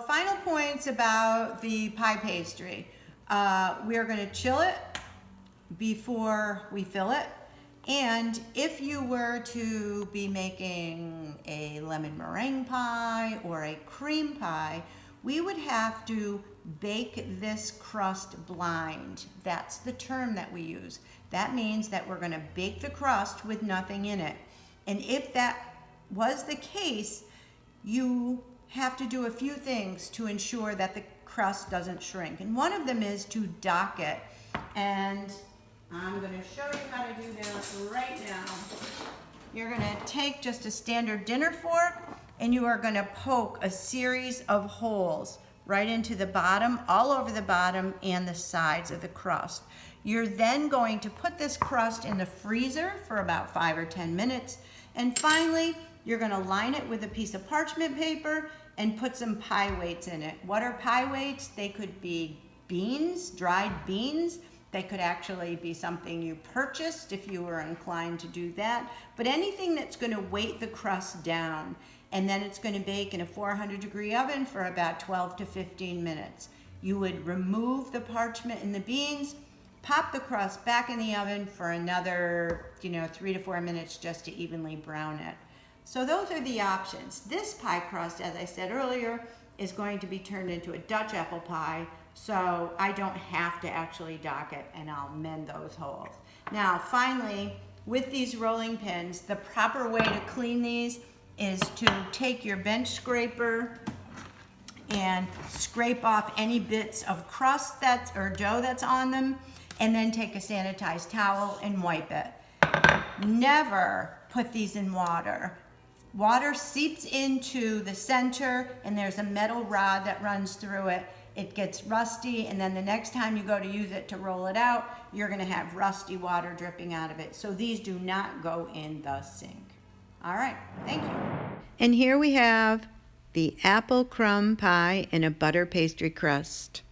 final points about the pie pastry. We are going to chill it before we fill it. And if you were to be making a lemon meringue pie or a cream pie, we would have to bake this crust blind. That's the term that we use. That means that we're going to bake the crust with nothing in it. And if that was the case, you have to do a few things to ensure that the crust doesn't shrink. And one of them is to dock it. And I'm going to show you how to do that right now. You're going to take just a standard dinner fork and you are going to poke a series of holes right into the bottom, all over the bottom and the sides of the crust. You're then going to put this crust in the freezer for about 5 or 10 minutes. And finally, you're going to line it with a piece of parchment paper and put some pie weights in it. What are pie weights? They could be beans, dried beans. They could actually be something you purchased if you were inclined to do that. But anything that's going to weight the crust down. And then it's going to bake in a 400-degree oven for about 12 to 15 minutes. You would remove the parchment and the beans, pop the crust back in the oven for another 3 to 4 minutes just to evenly brown it. So those are the options. This pie crust, as I said earlier, is going to be turned into a Dutch apple pie, so I don't have to actually dock it, and I'll mend those holes. Now, finally, with these rolling pins, the proper way to clean these is to take your bench scraper and scrape off any bits of crust or dough that's on them, and then take a sanitized towel and wipe it. Never put these in water. Water seeps into the center and there's a metal rod that runs through it. It gets rusty, and then the next time you go to use it to roll it out, you're going to have rusty water dripping out of it. So these do not go in the sink. All right, thank you. And here we have the apple crumb pie in a butter pastry crust.